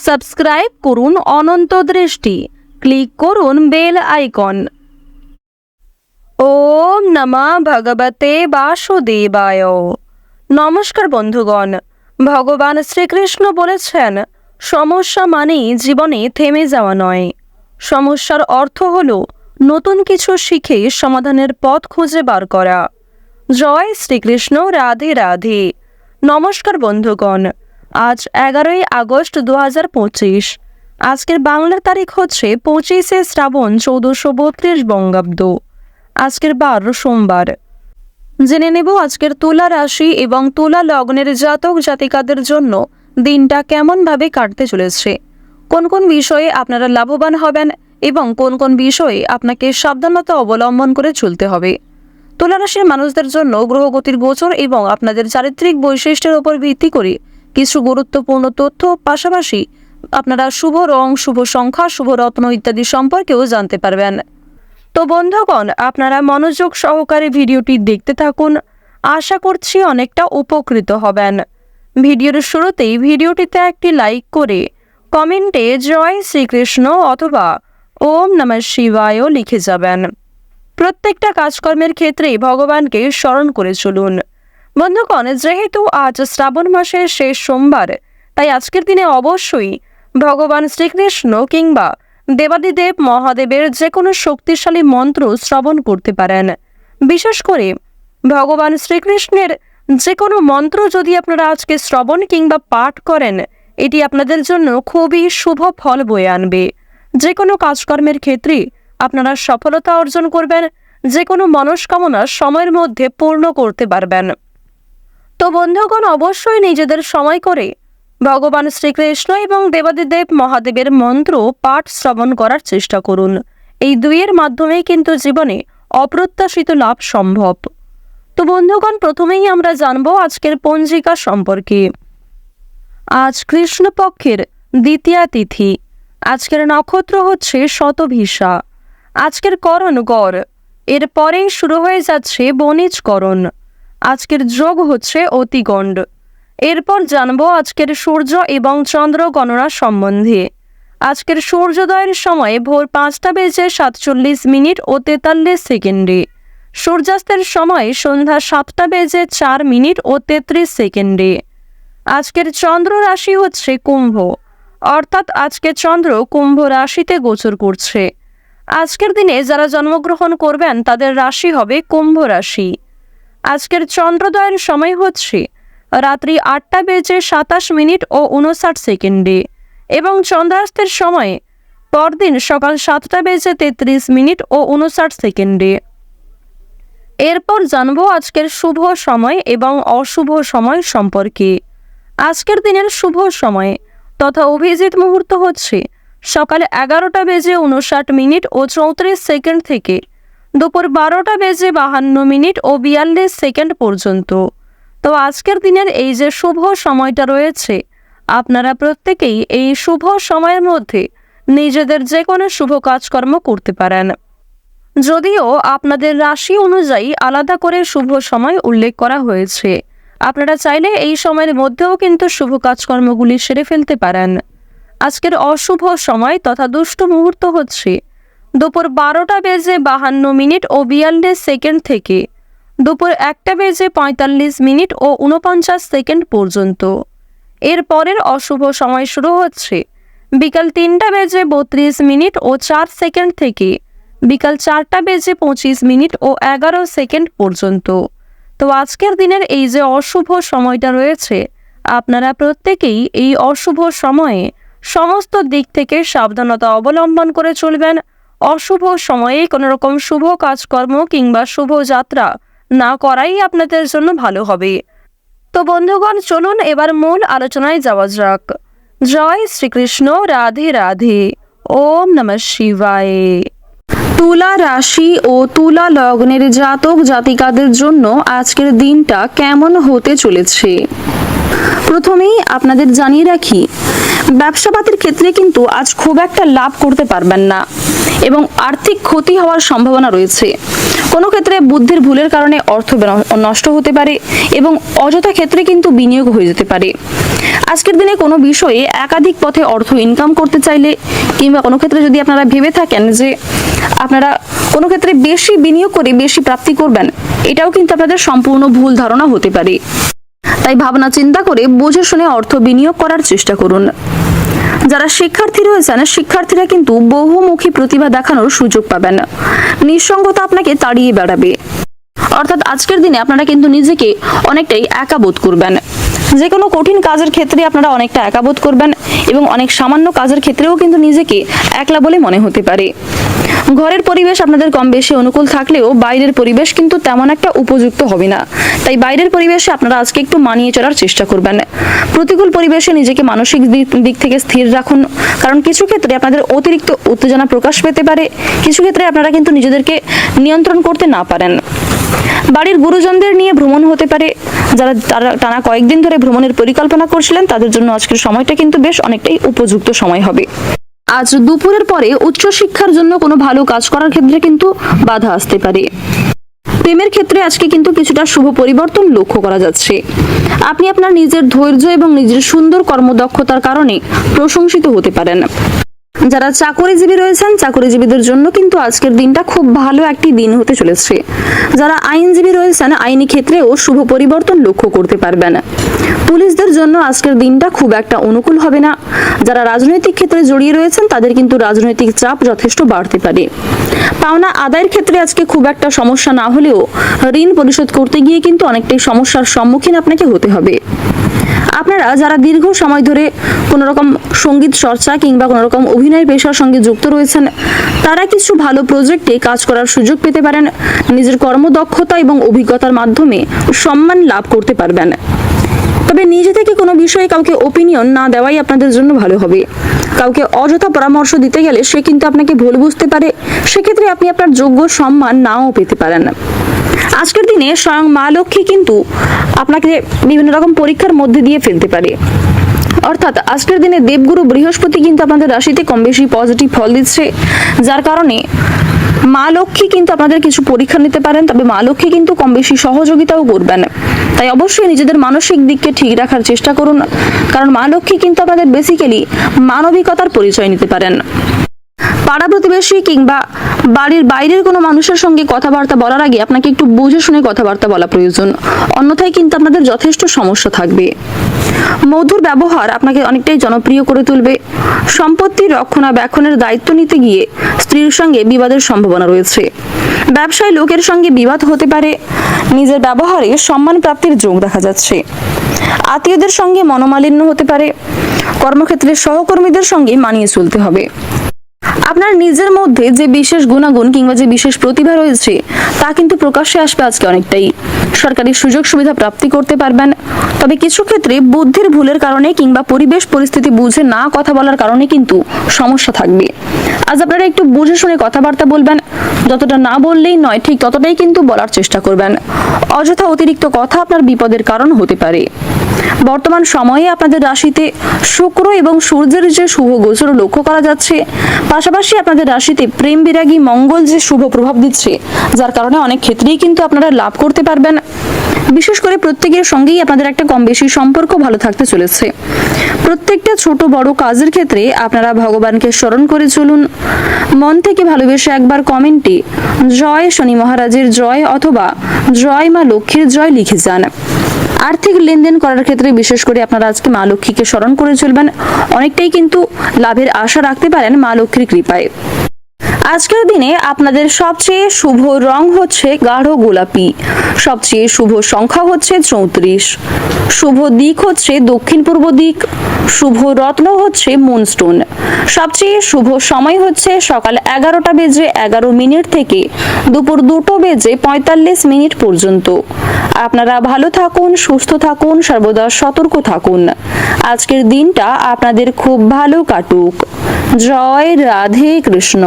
Subscribe করুন অনন্ত দৃষ্টি, click করুন বেল আইকন। ওম নমঃ ভগবতে বাসুদেবায়। নমস্কার বন্ধুগণ, ভগবান শ্রীকৃষ্ণ বলেছেন, সমস্যা মানেই জীবনে থেমে যাওয়া নয়। সমস্যার অর্থ হল নতুন কিছু শিখে সমাধানের পথ খুঁজে বার করা। জয় শ্রীকৃষ্ণ, রাধে রাধে। নমস্কার বন্ধুগণ, আজ 11ই আগস্ট 2025। আজকের বাংলার তারিখ হচ্ছে 25শে শ্রাবণ 1432 বঙ্গাব্দ। আজকের বার সোমবার। জেনে নেব আজকের তুলা রাশি এবং তুলা লগ্নের জাতক জাতিকাদের জন্য দিনটা কেমনভাবে কাটতে চলেছে, কোন কোন বিষয়ে আপনারা লাভবান হবেন এবং কোন কোন বিষয়ে আপনাকে সাবধানতা অবলম্বন করে চলতে হবে। তুলা রাশির মানুষদের জন্য গ্রহগতির গোচর এবং আপনাদের চারিত্রিক বৈশিষ্ট্যের উপর ভিত্তি করে কিছু গুরুত্বপূর্ণ তথ্য, পাশাপাশি আপনারা শুভ রং, শুভ সংখ্যা, শুভ রত্ন ইত্যাদি সম্পর্কেও জানতে পারবেন। তো বন্ধুগণ, আপনারা মনোযোগ সহকারে ভিডিওটি দেখতে থাকুন। আশা করছি অনেকটা উপকৃত হবেন। ভিডিওর শুরুতেই ভিডিওটিতে একটি লাইক করে কমেন্টে জয় শ্রীকৃষ্ণ অথবা ওম নমঃ শিবায় লিখে যাবেন। প্রত্যেকটা কাজকর্মের ক্ষেত্রে ভগবানকে স্মরণ করে চলুন। বন্ধুগণ, যেহেতু আজ শ্রাবণ মাসের শেষ সোমবার, তাই আজকের দিনে অবশ্যই ভগবান শ্রীকৃষ্ণ কিংবা দেবাদিদেব মহাদেবের যে কোনো শক্তিশালী মন্ত্র শ্রবণ করতে পারেন। বিশেষ করে ভগবান শ্রীকৃষ্ণের যে কোনো মন্ত্র যদি আপনারা আজকে শ্রবণ কিংবা পাঠ করেন, এটি আপনাদের জন্য খুবই শুভ ফল বয়ে আনবে। যে কোনো কাজকর্মের ক্ষেত্রে আপনারা সফলতা অর্জন করবেন, যে কোনো মনস্কামনা সময়ের মধ্যে পূর্ণ করতে পারবেন। তো বন্ধুগণ, অবশ্যই নিজেদের সময় করে ভগবান শ্রীকৃষ্ণ এবং দেবাদিদেব মহাদেবের মন্ত্র পাঠ শ্রবণ করার চেষ্টা করুন। এই দুইয়ের মাধ্যমেই কিন্তু জীবনে অপ্রত্যাশিত লাভ সম্ভব। তো বন্ধুগণ, প্রথমেই আমরা জানব আজকের পঞ্জিকা সম্পর্কে। আজ কৃষ্ণপক্ষের দ্বিতীয়া তিথি। আজকের নক্ষত্র হচ্ছে শতভিষা। আজকের করণ গড়। এরপরেই শুরু হয়ে যাচ্ছে বণিজকরণ। আজকের যোগ হচ্ছে অতিগণ্ড। এরপর জানবো আজকের সূর্য এবং চন্দ্র গণনা সম্বন্ধে। আজকের সূর্যোদয়ের সময় ভোর 5:47 ও 43 সেকেন্ডে। সূর্যাস্তের সময় সন্ধ্যা 7:04 ও 33 সেকেন্ডে। আজকের চন্দ্র রাশি হচ্ছে কুম্ভ, অর্থাৎ আজকে চন্দ্র কুম্ভ রাশিতে গোচর করছে। আজকের দিনে যারা জন্মগ্রহণ করবেন তাদের রাশি হবে কুম্ভ রাশি। আজকের চন্দ্রোদয়ের সময় হচ্ছে রাত্রি 8:27 ও 59 সেকেন্ডে এবং চন্দ্রাস্তের সময় পরদিন সকাল 7:33 ও 59 সেকেন্ডে। এরপর জানবো আজকের শুভ সময় এবং অশুভ সময় সম্পর্কে। আজকের দিনের শুভ সময় তথা অভিজিৎ মুহূর্ত হচ্ছে সকালে 11:59 ও 34 সেকেন্ড থেকে দুপুর 12:52 ও 42 সেকেন্ড পর্যন্ত। তো আজকের দিনের এই যে শুভ সময়টা রয়েছে, আপনারা প্রত্যেকেই এই শুভ সময়ের মধ্যে নিজেদের যে কোনো শুভ কাজকর্ম করতে পারেন। যদিও আপনাদের রাশি অনুযায়ী আলাদা করে শুভ সময় উল্লেখ করা হয়েছে, আপনারা চাইলে এই সময়ের মধ্যেও কিন্তু শুভ কাজকর্মগুলি সেরে ফেলতে পারেন। আজকের অশুভ সময় তথা দুষ্ট মুহূর্ত হচ্ছে দুপুর 12:52 ও 42 সেকেন্ড থেকে দুপুর 1:45 ও 49 সেকেন্ড পর্যন্ত। এর পরের অশুভ সময় শুরু হচ্ছে বিকাল 3:32 ও 4 সেকেন্ড থেকে বিকাল 4:25 ও 11 সেকেন্ড পর্যন্ত। তো আজকের দিনের এই যে অশুভ সময়টা রয়েছে, আপনারা প্রত্যেকেই এই অশুভ সময়ে সমস্ত দিক থেকে সাবধানতা অবলম্বন করে চলবেন। অশুভ সময়ে কোনো রকম শুভ কাজকর্ম কিংবা শুভ যাত্রা না করাই আপনাদের জন্য ভালো হবে। তো বন্ধুগণ, চলুন এবার মূল আলোচনায় যাওয়া যাক। জয় শ্রীকৃষ্ণ, রাধে রাধে। ওম নমঃ শিবায়। তুলা রাশি ও তুলা লগ্নের জাতক জাতিকাদের জন্য আজকের দিনটা কেমন হতে চলেছে, প্রথমেই আপনাদের জানিয়ে রাখি ব্যবসাপাতির ক্ষেত্রে কিন্তু আজ খুব একটা লাভ করতে পারবেন না এবং আর্থিক ক্ষতি হওয়ার সম্ভাবনা রয়েছে। কোনো ক্ষেত্রে বুদ্ধির ভুলের কারণে অর্থ নষ্ট হতে পারে এবং অযথা ক্ষেত্রে কিন্তু বিনিয়োগ হয়ে যেতে পারে। আজকের দিনে কোনো বিষয়ে একাধিক পথে অর্থ ইনকাম করতে চাইলে কিংবা কোনো ক্ষেত্রে যদি আপনারা ভেবে থাকেন যে আপনারা কোনো ক্ষেত্রে বেশি বিনিয়োগ করে বেশি প্রাপ্তি করবেন, এটাও কিন্তু আপনাদের সম্পূর্ণ ভুল ধারণা হতে পারে। তাই ভাবনা চিন্তা করে বুঝে শুনে অর্থ বিনিয়োগ করার চেষ্টা করুন। যারা শিক্ষার্থী রয়েছেন, শিক্ষার্থীরা কিন্তু বহুমুখী প্রতিভা দেখানোর সুযোগ পাবেন। নিঃসঙ্গতা আপনাকে তাড়িয়ে বেড়াবে, অর্থাৎ আজকের দিনে আপনারা কিন্তু নিজেকে অনেকটাই একা বোধ করবেন। যে কোনো কঠিন কাজের ক্ষেত্রে আপনারা অনেকটা একা বোধ করবেন এবং অনেক সামান্য কাজের ক্ষেত্রেও কিন্তু নিজেকে একলা বলে মনে হতে পারে। ঘরের পরিবেশ আপনাদের কম বেশি অনুকূল থাকলেও বাইরের পরিবেশ কিন্তু তেমন একটা উপযুক্ত হবে না। তাই বাইরের পরিবেশে আপনারা আজকে একটু মানিয়ে চলার চেষ্টা করবেন। প্রতিকূল পরিবেশে নিজেকে মানসিক দিক থেকে স্থির রাখুন, কারণ কিছু ক্ষেত্রে আপনাদের অতিরিক্ত উত্তেজনা প্রকাশ পেতে পারে, কিছু ক্ষেত্রে আপনারা কিন্তু নিজেদেরকে নিয়ন্ত্রণ করতে না পারেন। বাড়ির গুরুজনদের নিয়ে ভ্রমণ হতে পারে। যারা টানা কয়েকদিন ধরে ভ্রমণের পরিকল্পনা করছিলেন তাদের জন্য আজকের সময়টা কিন্তু বেশ অনেকটাই উপযুক্ত সময় হবে। আজ দুপুরের পরে উচ্চশিক্ষার জন্য কোনো ভালো কাজ করার ক্ষেত্রে কিন্তু বাধা আসতে পারে। প্রেমের ক্ষেত্রে আজকে কিন্তু কিছুটা শুভ পরিবর্তন লক্ষ্য করা যাচ্ছে। আপনি আপনার নিজের ধৈর্য এবং নিজের সুন্দর কর্মদক্ষতার কারণে প্রশংসিত হতে পারেন। যারা চাকরিজীবী রয়েছেন, চাকরিজীবীদের জন্য কিন্তু আজকের দিনটা খুব ভালো একটি দিন হতে চলেছে। যারা আইনজীবী রয়েছেন, আইনি ক্ষেত্রেও শুভ পরিবর্তন লক্ষ্য করতে পারবেন। পুলিশদের জন্য আজকের দিনটা খুব একটা অনুকূল হবে না। যারা রাজনৈতিক ক্ষেত্রে জড়িয়ে রয়েছেন তাদের কিন্তু রাজনৈতিক চাপ যথেষ্ট বাড়তে পারে। পাওনা আদায়ের ক্ষেত্রে আজকে খুব একটা সমস্যা না হলেও ঋণ পরিশোধ করতে গিয়ে কিন্তু অনেকটাই সমস্যার সম্মুখীন আপনাকে হতে হবে। আপনারা যারা দীর্ঘ সময় ধরে কোনো রকম সঙ্গীত চর্চা কিংবা কোনো রকম অভিনয় পেশার সঙ্গে যুক্ত রয়েছেন, তারা কিছু ভালো প্রজেক্টে কাজ করার সুযোগ পেতে পারেন। নিজের কর্মদক্ষতা এবং অভিজ্ঞতার মাধ্যমে সম্মান লাভ করতে পারবেন। তবে নিজে থেকে কোনো বিষয়ে কাউকে ওপিনিয়ন না দেওয়াই আপনাদের জন্য ভালো হবে। কাউকে অযথা পরামর্শ দিতে গেলে সে কিন্তু আপনাকে ভুল বুঝতে পারে, সেক্ষেত্রে আপনি আপনার যোগ্য সম্মান নাও পেতে পারেন। আজকের দিনে স্বয়ং মা লক্ষ্মী কিন্তু আপনাকে বিভিন্ন রকম পরীক্ষার মধ্যে দিয়ে ফেলতে পারে। অর্থাৎ আজকের দিনে দেবগুরু বৃহস্পতি কিন্তু আপনাদের রাশিতে কম বেশি পজিটিভ ফল দিচ্ছে, যার কারণে মা লক্ষ্মী কিন্তু আপনাদের কিছু পরীক্ষা নিতে পারেন। তবে মা লক্ষ্মী কিন্তু কম বেশি সহযোগিতাও করবেন। তাই অবশ্যই নিজেদের মানসিক দিককে ঠিক রাখার চেষ্টা করুন, কারণ মা লক্ষ্মী কিন্তু আপনাদের বেসিক্যালি মানবিকতার পরিচয় নিতে পারেন। পাড়া প্রতিবেশী কিংবা বাড়ির বাইরের কোনো মানুষের সঙ্গে কথাবার্তা বলার আগে আপনাকে একটু বুঝে শুনে কথাবার্তা বলা প্রয়োজন, অন্যথায় কিন্তু আপনাদের যথেষ্ট সমস্যা থাকবে। মধুর ব্যবহার আপনাকে অনেকটাই জনপ্রিয় করে তুলবে। সম্পত্তি রক্ষণাবেক্ষণের দায়িত্ব নিতে গিয়ে স্ত্রীর সঙ্গে বিবাদের সম্ভাবনা রয়েছে। ব্যবসায় লোকের সঙ্গে বিবাদ হতে পারে। নিজের ব্যবহারে সম্মান প্রাপ্তির যোগ দেখা যাচ্ছে। আত্মীয়দের সঙ্গে মনোমালিন্য হতে পারে। কর্মক্ষেত্রে সহকর্মীদের সঙ্গে মানিয়ে চলতে হবে। আপনার নিজের মধ্যে যে বিশেষ গুণাগুণ কিংবা যে বিশেষ প্রতিভা রয়েছে তা কিন্তু প্রকাশ্যে আসবে আজকে অনেকটাই। সরকারি সুযোগ সুবিধা প্রাপ্তি করতে পারবেন। তবে কিছু ক্ষেত্রে বুদ্ধির ভুলের কারণে কিংবা পরিবেশ পরিস্থিতি বুঝে না কথা বলার কারণে কিন্তু সমস্যা থাকবে। আজ আপনারা একটু বুঝে শুনে কথাবার্তা বলবেন। যতটা না বললেই নয়, ঠিক ততটাই কিন্তু বলার চেষ্টা করবেন। অযথা অতিরিক্ত কথা আপনার বিপদের কারণ হতে পারে। বর্তমান সময়ে আপনাদের রাশিতে শুক্র এবং সূর্যের যে শুভ গোচর লক্ষ্য করা যাচ্ছে, পাশাপাশি আপনাদের রাশিতে প্রেম বিরাগী মঙ্গল যে শুভ প্রভাব দিচ্ছে, যার কারণে অনেক ক্ষেত্রেই কিন্তু আপনারা লাভ করতে পারবেন। বিশেষ করে প্রত্যেকের সঙ্গেই আপনাদের একটা কম বেশি সম্পর্ক ভালো থাকতে চলেছে। প্রত্যেকটা ছোট বড় কাজের ক্ষেত্রে আপনারা ভগবানকে স্মরণ করে চলুন। মন থেকে ভালোবেসে একবার কমেন্টে জয় শনি মহারাজের জয় অথবা জয় মা লক্ষ্মীর জয় লিখে যান। আর্থিক লেনদেন করার ক্ষেত্রে বিশেষ করে আপনারা আজকে মা লক্ষ্মীকে স্মরণ করে চলবেন। অনেকটাই কিন্তু লাভের আশা রাখতে পারেন মা লক্ষ্মীর কৃপায়। আজকের দিনে আপনাদের সবচেয়ে শুভ রং হচ্ছে গাঢ় গোলাপি। সবচেয়ে শুভ সংখ্যা হচ্ছে 34। শুভ দিক হচ্ছে দক্ষিণ পূর্ব দিক। শুভ রত্ন হচ্ছে মুনস্টোন। সবচেয়ে শুভ সময় হচ্ছে সকাল 11:11 থেকে দুপুর 2:45 পর্যন্ত। আপনারা ভালো থাকুন, সুস্থ থাকুন, সর্বদা সতর্ক থাকুন। আজকের দিনটা আপনাদের খুব ভালো কাটুক। জয় রাধে কৃষ্ণ।